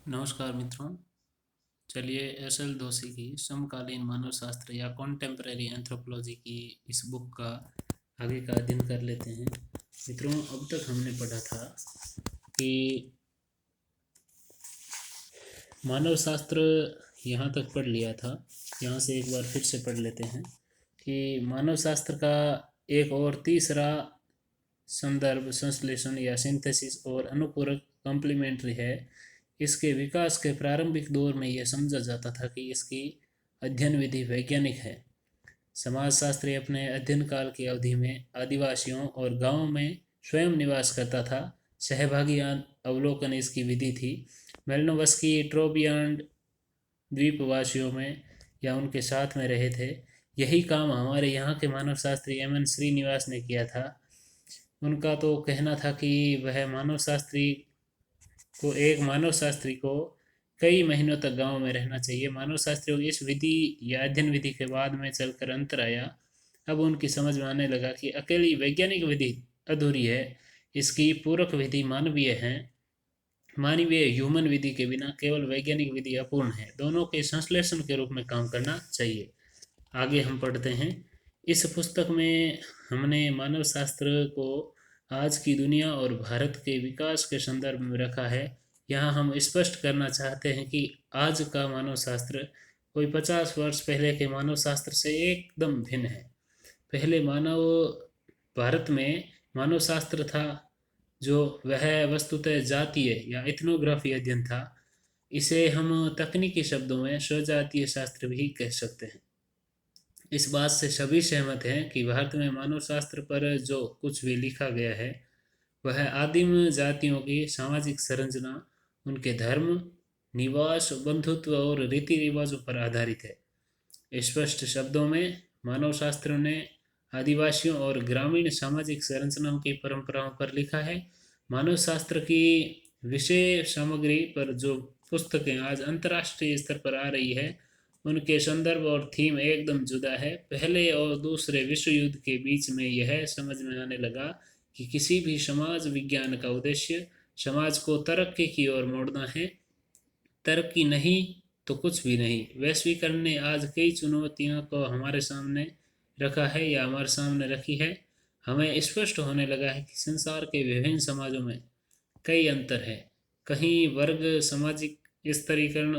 नमस्कार मित्रों। चलिए एस एल दोशी की समकालीन मानव शास्त्र या कॉन्टेम्परेरी एंथ्रोपोलॉजी की इस बुक का आगे का अध्ययन कर लेते हैं। मित्रों, अब तक हमने पढ़ा था कि मानव शास्त्र यहाँ तक पढ़ लिया था। यहाँ से एक बार फिर से पढ़ लेते हैं कि मानव शास्त्र का एक और तीसरा संदर्भ संश्लेषण या सिंथेसिस और अनुपूरक कॉम्प्लीमेंट्री है। इसके विकास के प्रारंभिक दौर में यह समझा जाता था कि इसकी अध्ययन विधि वैज्ञानिक है। समाजशास्त्री अपने अध्ययन काल की अवधि में आदिवासियों और गांवों में स्वयं निवास करता था। सहभागी अवलोकन इसकी विधि थी। मेलनोवस्की ट्रोबियांड द्वीपवासियों में या उनके साथ में रहे थे। यही काम हमारे यहाँ के मानव शास्त्री एम एन श्रीनिवास ने किया था। उनका तो कहना था कि वह मानव शास्त्री को कई महीनों तक गांव में रहना चाहिए। मानव शास्त्रियों की इस विधि या अध्ययन विधि के बाद में चलकर अंतर आया। अब उनकी समझ में आने लगा कि अकेली वैज्ञानिक विधि अधूरी है, इसकी पूरक विधि मानवीय है। मानवीय ह्यूमन विधि के बिना केवल वैज्ञानिक विधि अपूर्ण है। दोनों के संश्लेषण के रूप में काम करना चाहिए। आगे हम पढ़ते हैं। इस पुस्तक में हमने मानव शास्त्र को आज की दुनिया और भारत के विकास के संदर्भ में रखा है। यहाँ हम स्पष्ट करना चाहते हैं कि आज का मानव शास्त्र कोई 50 वर्ष पहले के मानव शास्त्र से एकदम भिन्न है। पहले भारत में मानव शास्त्र था जो वह वस्तुतः जातीय या इथनोग्राफी अध्ययन था। इसे हम तकनीकी शब्दों में स्वजातीय शास्त्र भी कह सकते हैं। इस बात से सभी सहमत हैं कि भारत में मानव शास्त्र पर जो कुछ भी लिखा गया है वह आदिम जातियों की सामाजिक संरचना, उनके धर्म, निवास, बंधुत्व और रीति रिवाजों पर आधारित है। स्पष्ट शब्दों में मानव शास्त्र ने आदिवासियों और ग्रामीण सामाजिक संरचनाओं की परंपराओं पर लिखा है। मानव शास्त्र की विषय सामग्री पर जो पुस्तकें आज अंतर्राष्ट्रीय स्तर पर आ रही है उनके संदर्भ और थीम एकदम जुदा है। पहले और दूसरे विश्व युद्ध के बीच में यह समझ में आने लगा कि किसी भी समाज विज्ञान का उद्देश्य समाज को तरक्की की ओर मोड़ना है। तरक्की नहीं तो कुछ भी नहीं। वैश्वीकरण ने आज कई चुनौतियों को हमारे सामने रखा है या हमारे सामने रखी है। हमें स्पष्ट होने लगा है कि संसार के विभिन्न समाजों में कई अंतर हैं। कहीं वर्ग सामाजिक स्तरीकरण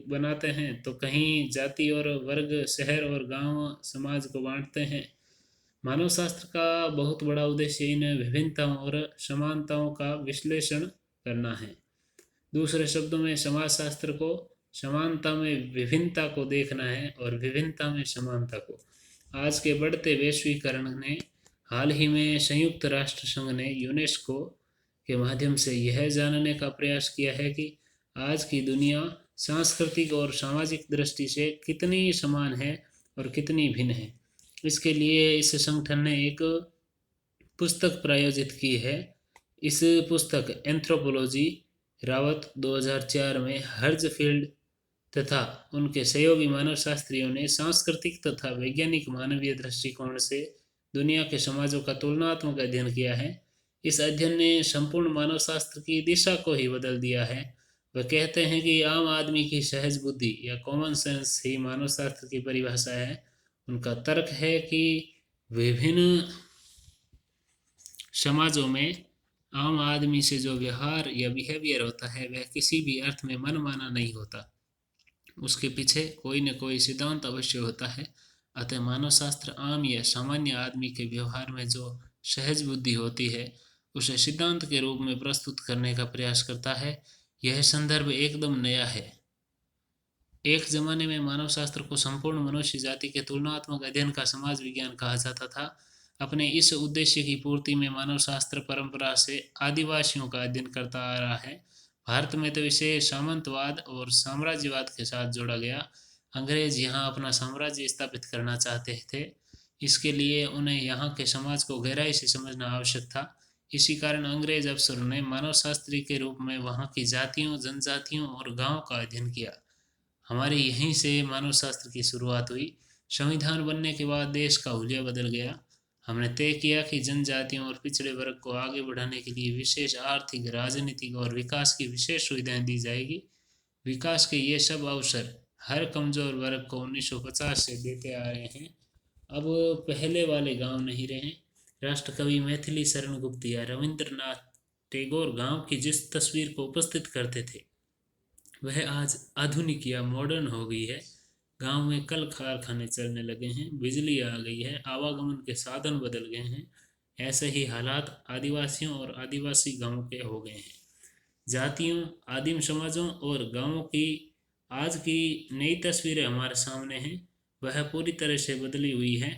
बनाते हैं तो कहीं जाति और वर्ग शहर और गांव समाज को बांटते हैं। मानव शास्त्र का बहुत बड़ा उद्देश्य इन विभिन्नताओं और समानताओं का विश्लेषण करना है। दूसरे शब्दों में समाजशास्त्र को समानता में विभिन्नता को देखना है और विभिन्नता में समानता को। आज के बढ़ते वैश्वीकरण ने हाल ही में संयुक्त राष्ट्र संघ ने यूनेस्को के माध्यम से यह जानने का प्रयास किया है कि आज की दुनिया सांस्कृतिक और सामाजिक दृष्टि से कितनी समान है और कितनी भिन्न है। इसके लिए इस संगठन ने एक पुस्तक प्रायोजित की है। इस पुस्तक एंथ्रोपोलॉजी रावत 2004 में हर्जफील्ड तथा उनके सहयोगी मानव शास्त्रियों ने सांस्कृतिक तथा वैज्ञानिक मानवीय दृष्टिकोण से दुनिया के समाजों का तुलनात्मक अध्ययन किया है। इस अध्ययन ने संपूर्ण मानव शास्त्र की दिशा को ही बदल दिया है। वह कहते हैं कि आम आदमी की सहज बुद्धि या कॉमन सेंस ही मानव शास्त्र की परिभाषा है। उनका तर्क है कि विभिन्न समाजों में आम आदमी से जो व्यवहार या बिहेवियर होता है वह किसी भी अर्थ में मनमाना नहीं होता। उसके पीछे कोई न कोई सिद्धांत अवश्य होता है। अतः मानव शास्त्र आम या सामान्य आदमी के व्यवहार में जो सहज बुद्धि होती है उसे सिद्धांत के रूप में प्रस्तुत करने का प्रयास करता है। यह संदर्भ एकदम नया है। एक जमाने में मानव शास्त्र को संपूर्ण मनुष्य जाति के तुलनात्मक अध्ययन का समाज विज्ञान कहा जाता था। अपने इस उद्देश्य की पूर्ति में मानव शास्त्र परंपरा से आदिवासियों का अध्ययन करता आ रहा है। भारत में तो इसे सामंतवाद और साम्राज्यवाद के साथ जोड़ा गया। अंग्रेज यहाँ अपना साम्राज्य स्थापित करना चाहते थे। इसके लिए उन्हें यहाँ के समाज को गहराई से समझना आवश्यक था। इसी कारण अंग्रेज अफसरों ने मानव शास्त्री के रूप में वहाँ की जातियों, जनजातियों और गांवों का अध्ययन किया। हमारे यहीं से मानव शास्त्र की शुरुआत हुई। संविधान बनने के बाद देश का हुलिया बदल गया। हमने तय किया कि जनजातियों और पिछड़े वर्ग को आगे बढ़ाने के लिए विशेष आर्थिक, राजनीतिक और विकास की विशेष सुविधाएं दी जाएगी। विकास के ये सब अवसर हर कमजोर वर्ग को 1950 से देते आ रहे हैं। अब पहले वाले गांव नहीं रहे। राष्ट्रकवि मैथिली शरण गुप्त या रविंद्रनाथ टैगोर गांव की जिस तस्वीर को उपस्थित करते थे वह आज आधुनिक या मॉडर्न हो गई है। गांव में कल कारखाने चलने लगे हैं, बिजली आ गई है, आवागमन के साधन बदल गए हैं। ऐसे ही हालात आदिवासियों और आदिवासी गांवों के हो गए हैं। जातियों, आदिम समाजों और गांवों की आज की नई तस्वीरें हमारे सामने हैं, वह पूरी तरह से बदली हुई है।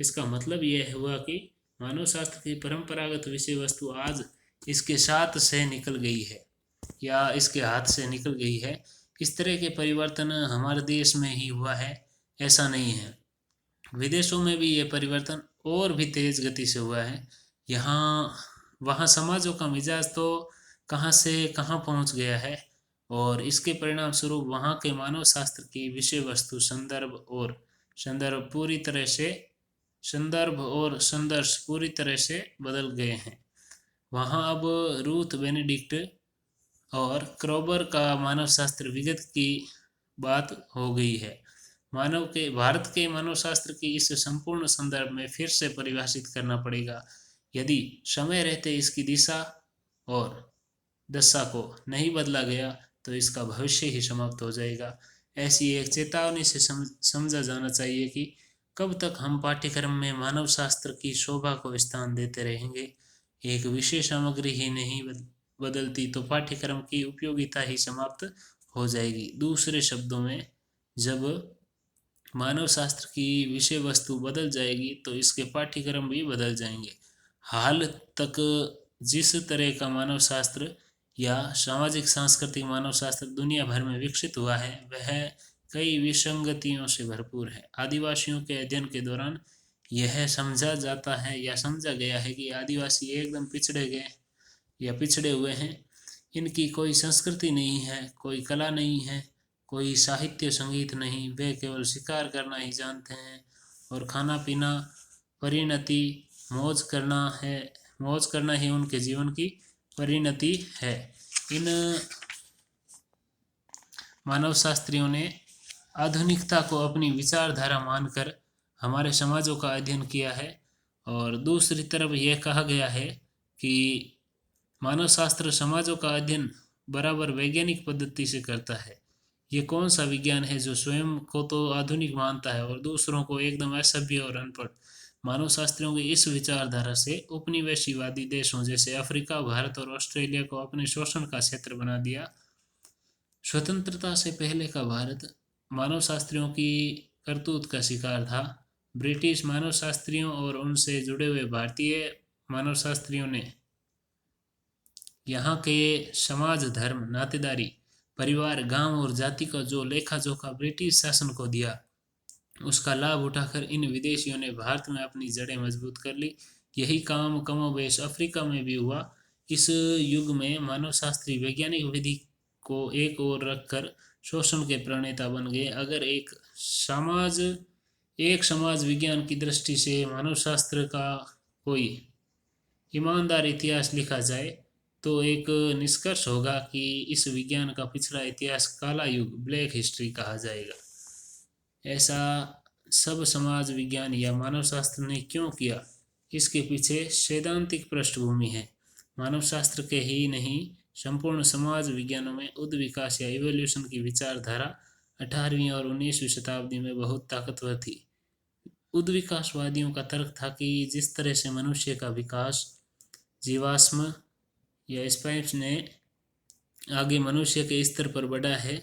इसका मतलब यह हुआ कि मानव शास्त्र की परंपरागत विषय वस्तु आज इसके साथ से निकल गई है या इसके हाथ से निकल गई है। इस तरह के परिवर्तन हमारे देश में ही हुआ है, ऐसा नहीं है। विदेशों में भी ये परिवर्तन और भी तेज गति से हुआ है। यहाँ वहाँ समाजों का मिजाज तो कहाँ से कहाँ पहुँच गया है और इसके परिणाम स्वरूप वहाँ के मानव शास्त्र की विषय वस्तु संदर्भ पूरी तरह से संदर्भ और संदर्श पूरी तरह से बदल गए हैं। वहाँ अब रूथ बेनेडिक्ट और क्रोबर का मानव शास्त्र विगत की बात हो गई है। भारत के मानव शास्त्र की इस संपूर्ण संदर्भ में फिर से परिभाषित करना पड़ेगा। यदि समय रहते इसकी दिशा और दशा को नहीं बदला गया तो इसका भविष्य ही समाप्त हो जाएगा। ऐसी एक चेतावनी से समझा जाना चाहिए कि कब तक हम पाठ्यक्रम में मानव शास्त्र की शोभा को स्थान देते रहेंगे। एक विषय सामग्री ही नहीं बदलती तो पाठ्यक्रम की उपयोगिता ही समाप्त हो जाएगी। दूसरे शब्दों में, जब मानव शास्त्र की विषय वस्तु बदल जाएगी तो इसके पाठ्यक्रम भी बदल जाएंगे। हाल तक जिस तरह का मानव शास्त्र या सामाजिक सांस्कृतिक मानव शास्त्र दुनिया भर में विकसित हुआ है वह कई विसंगतियों से भरपूर है। आदिवासियों के अध्ययन के दौरान यह समझा जाता है या समझा गया है कि आदिवासी एकदम पिछड़े गए या पिछड़े हुए हैं। इनकी कोई संस्कृति नहीं है, कोई कला नहीं है, कोई साहित्य संगीत नहीं, वे केवल शिकार करना ही जानते हैं और खाना पीना, परिणति, मौज करना ही उनके जीवन की परिणति है। इन मानव शास्त्रियों ने आधुनिकता को अपनी विचारधारा मानकर हमारे समाजों का अध्ययन किया है और दूसरी तरफ यह कहा गया है कि मानव शास्त्र समाजों का अध्ययन बराबर वैज्ञानिक पद्धति से करता है। ये कौन सा विज्ञान है जो स्वयं को तो आधुनिक मानता है और दूसरों को एकदम असभ्य और अनपढ़। मानव शास्त्रियों की इस विचारधारा से उपनिवेशवादी देशों जैसे अफ्रीका, भारत और ऑस्ट्रेलिया को अपने शोषण का क्षेत्र बना दिया। स्वतंत्रता से पहले का भारत मानव शास्त्रियों की करतूत का शिकार था। ब्रिटिश मानव शास्त्रियों और उनसे जुड़े हुए भारतीय मानव शास्त्रियों ने यहाँ के समाज, धर्म, नातेदारी, परिवार, गांव और जाति का जो लेखा जोखा ब्रिटिश शासन को दिया उसका लाभ उठाकर इन विदेशियों ने भारत में अपनी जड़ें मजबूत कर ली। यही काम कमोबेश अफ्रीका में भी हुआ। इस युग में मानव शास्त्री वैज्ञानिक विधि को एक ओर रखकर शोषण के प्रणेता बन गए। अगर एक समाज विज्ञान की दृष्टि से मानव शास्त्र का कोई ईमानदार इतिहास लिखा जाए तो एक निष्कर्ष होगा कि इस विज्ञान का पिछला इतिहास काला युग, ब्लैक हिस्ट्री कहा जाएगा। ऐसा सब समाज विज्ञान या मानव शास्त्र ने क्यों किया, इसके पीछे सैद्धांतिक पृष्ठभूमि है। मानव शास्त्र के ही नहीं, संपूर्ण समाज विज्ञानों में उद्विकास या इवोल्यूशन की विचारधारा 18वीं और 19वीं शताब्दी में बहुत ताकतवर थी। उद्विकासवादियों का तर्क था कि जिस तरह से मनुष्य का विकास जीवाश्म या स्पाइस ने आगे मनुष्य के स्तर पर बढ़ा है,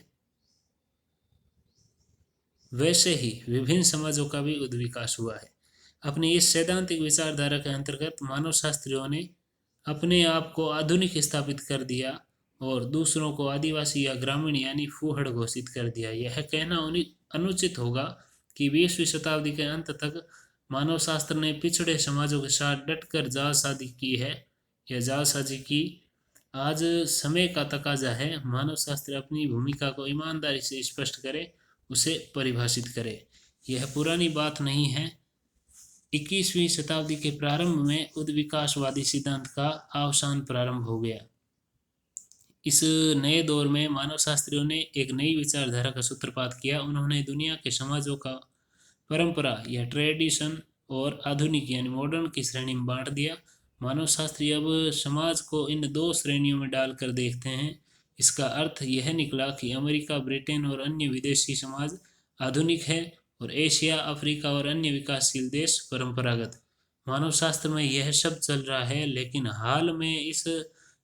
वैसे ही विभिन्न समाजों का भी उद्विकास हुआ है। अपनी इस सैद्धांतिक विचारधारा के अंतर्गत मानव शास्त्रियों ने अपने आप को आधुनिक स्थापित कर दिया और दूसरों को आदिवासी या ग्रामीण यानी फूहड़ घोषित कर दिया। यह कहना अनुचित होगा कि 20वीं शताब्दी के अंत तक मानव शास्त्र ने पिछड़े समाजों के साथ डटकर जालसाजी की है या जालसाजी की। आज समय का तकाजा है मानव शास्त्र अपनी भूमिका को ईमानदारी से स्पष्ट करे, उसे परिभाषित करे। यह पुरानी बात नहीं है। 21वीं शताब्दी के प्रारंभ में उद्विकासवादी सिद्धांत का अवसान प्रारंभ हो गया। इस नए दौर में मानव शास्त्रियों ने एक नई विचारधारा का सूत्रपात किया। उन्होंने दुनिया के समाजों का परंपरा या ट्रेडिशन और आधुनिक यानी मॉडर्न की श्रेणी में बांट दिया। मानव शास्त्री अब समाज को इन दो श्रेणियों में डालकर देखते हैं। इसका अर्थ यह निकला कि अमेरिका, ब्रिटेन और अन्य विदेशी समाज आधुनिक है और एशिया, अफ्रीका और अन्य विकासशील देश परंपरागत। मानव शास्त्र में यह शब्द चल रहा है, लेकिन हाल में इस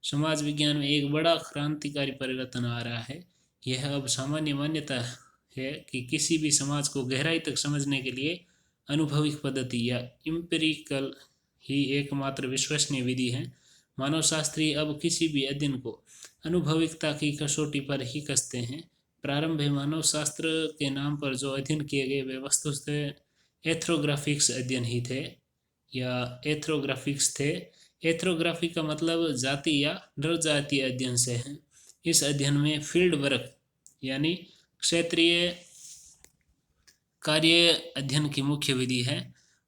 समाज विज्ञान में एक बड़ा क्रांतिकारी परिवर्तन आ रहा है। यह अब सामान्य मान्यता है कि किसी भी समाज को गहराई तक समझने के लिए अनुभविक पद्धति या इम्पेरिकल ही एकमात्र विश्वसनीय विधि है। मानव शास्त्री अब किसी भी अध्ययन को अनुभविकता की कसौटी पर ही कसते हैं। प्रारंभ में मानव शास्त्र के नाम पर जो अध्ययन किए गए वे वस्तुतः एथ्रोग्राफिक्स अध्ययन ही थे या एथ्रोग्राफिक्स थे। एथ्रोग्राफी का मतलब जाति या नरजातीय अध्ययन से है। इस अध्ययन में फील्ड वर्क यानी क्षेत्रीय कार्य अध्ययन की मुख्य विधि है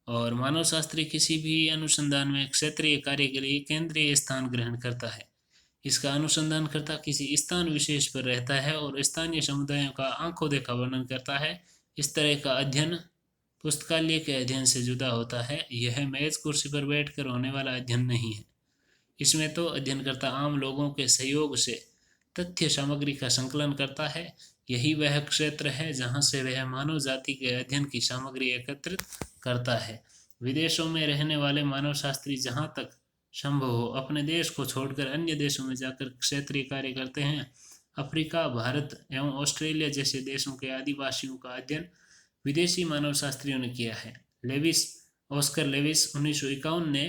और मानव शास्त्री किसी भी अनुसंधान में क्षेत्रीय कार्य के लिए केंद्रीय स्थान ग्रहण करता है। इसका अनुसंधानकर्ता किसी स्थान विशेष पर रहता है और स्थानीय समुदायों का आंखों देखा वर्णन करता है। इस तरह का अध्ययन पुस्तकालय के अध्ययन से जुदा होता है। यह मेज कुर्सी पर बैठकर होने वाला अध्ययन नहीं है। इसमें तो अध्ययनकर्ता आम लोगों के सहयोग से तथ्य सामग्री का संकलन करता है। यही वह क्षेत्र है जहाँ से वह मानव जाति के अध्ययन की सामग्री एकत्रित करता है। विदेशों में रहने वाले मानव शास्त्री जहाँ तक संभव हो अपने देश को छोड़कर अन्य देशों में जाकर क्षेत्रीय कार्य करते हैं। अफ्रीका, भारत एवं ऑस्ट्रेलिया जैसे देशों के आदिवासियों का अध्ययन विदेशी मानव शास्त्रियों ने किया है। लेविस, ऑस्कर लेविस 1951 ने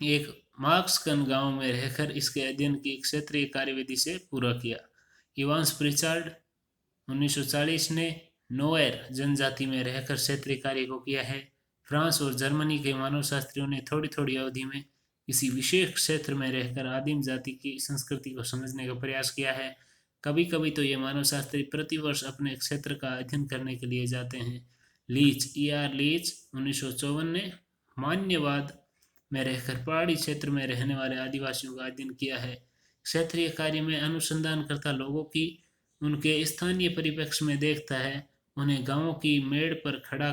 एक मार्क्सकन गांव में रहकर इसके अध्ययन की क्षेत्रीय कार्यविधि से पूरा किया। इवांस प्रिचार्ड 1940 ने नोएर जनजाति में रहकर क्षेत्रीय कार्य को किया है। फ्रांस और जर्मनी के मानव शास्त्रियों ने थोड़ी थोड़ी अवधि में किसी विशेष क्षेत्र में रहकर आदिम जाति की संस्कृति को समझने का प्रयास किया है। कभी कभी तो ये मानव शास्त्री प्रतिवर्ष अपने क्षेत्र का अध्ययन करने के लिए जाते हैं। लीच लीच 1954 ने मान्यवाद में रहकर पहाड़ी क्षेत्र में रहने वाले आदिवासियों का अध्ययन किया है। क्षेत्रीय कार्य में अनुसंधानकर्ता लोगों की उनके स्थानीय परिप्रेक्ष्य में देखता है, उन्हें गांवों की मेड़ पर खड़ा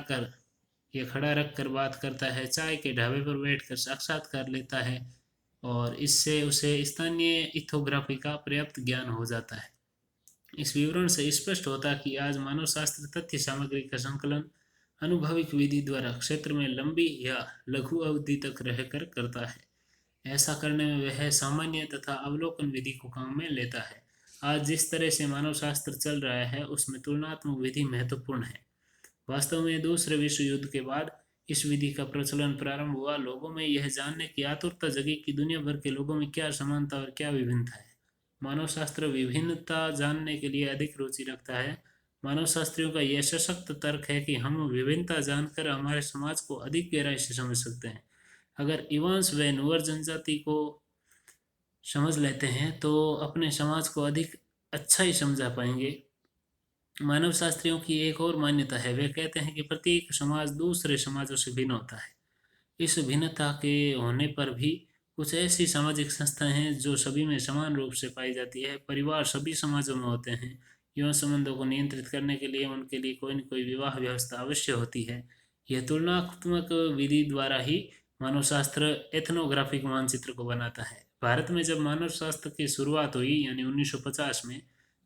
रख कर बात करता है, चाय के ढाबे पर बैठकर साक्षात्कार लेता है और इससे उसे स्थानीय इथोग्राफी का पर्याप्त ज्ञान हो जाता है। इस विवरण से स्पष्ट होता है कि आज मानव शास्त्र तथ्य सामग्री का संकलन अनुभविक विधि द्वारा क्षेत्र में लंबी या लघु अवधि तक रहकर करता है। ऐसा करने में वह सामान्य तथा अवलोकन विधि को काम में लेता है। आज जिस तरह से मानव शास्त्र चल रहा है उसमें तुलनात्मक विधि महत्वपूर्ण है। वास्तव में दूसरे विश्व युद्ध के बाद इस विधि का प्रचलन प्रारंभ हुआ। लोगों में यह जानने की आतुरता जगी कि दुनिया भर के लोगों में क्या समानता और क्या विभिन्नता है। मानव शास्त्र विभिन्नता जानने के लिए अधिक रुचि रखता है। मानव शास्त्रियों का यह सशक्त तर्क है कि हम विभिन्नता जानकर हमारे समाज को अधिक गहराई से समझ सकते हैं। अगर इवांस व नूअर जनजाति को समझ लेते हैं तो अपने समाज को अधिक अच्छा ही समझा पाएंगे। मानव शास्त्रियों की एक और मान्यता है, वे कहते हैं कि प्रत्येक समाज दूसरे समाजों से भिन्न होता है। इस भिन्नता के होने पर भी कुछ ऐसी सामाजिक संस्थाएं हैं जो सभी में समान रूप से पाई जाती है। परिवार सभी समाजों में होते हैं। यौन संबंधों को नियंत्रित करने के लिए उनके लिए कोई न कोई विवाह व्यवस्था अवश्य होती है। यह तुलनात्मक विधि द्वारा ही मानव शास्त्र एथनोग्राफिक मानचित्र को बनाता है। भारत में जब मानव शास्त्र की शुरुआत हुई यानी 1950 में,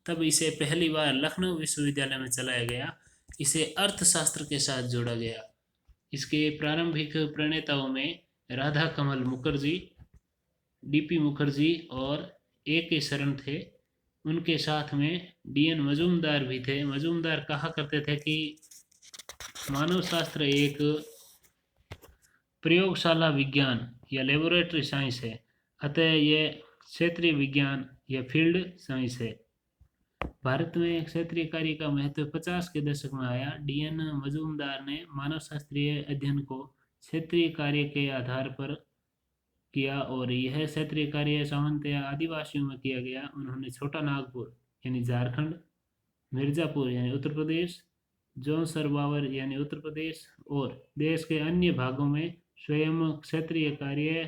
तब इसे पहली बार लखनऊ विश्वविद्यालय में चलाया गया। इसे अर्थशास्त्र के साथ जोड़ा गया। इसके प्रारंभिक प्रणेताओं में राधा कमल मुखर्जी, डीपी मुखर्जी और ए के शरण थे। उनके साथ में डीएन मजूमदार भी थे। मजूमदार कहा करते थे कि मानव शास्त्र एक प्रयोगशाला विज्ञान या लेबोरेटरी साइंस है, अतः यह क्षेत्रीय विज्ञान या फील्ड साइंस है। भारत में क्षेत्रीय कार्य का महत्व 50 के दशक में आया। डीएन मजूमदार ने मानव शास्त्रीय अध्ययन को क्षेत्रीय कार्य के आधार पर किया और यह क्षेत्रीय कार्य सामान्यतया आदिवासियों में किया गया। उन्होंने छोटा नागपुर यानी झारखंड, मिर्जापुर यानी उत्तर प्रदेश, जौनसरबावर यानी उत्तर प्रदेश और देश के अन्य भागों में स्वयं क्षेत्रीय कार्य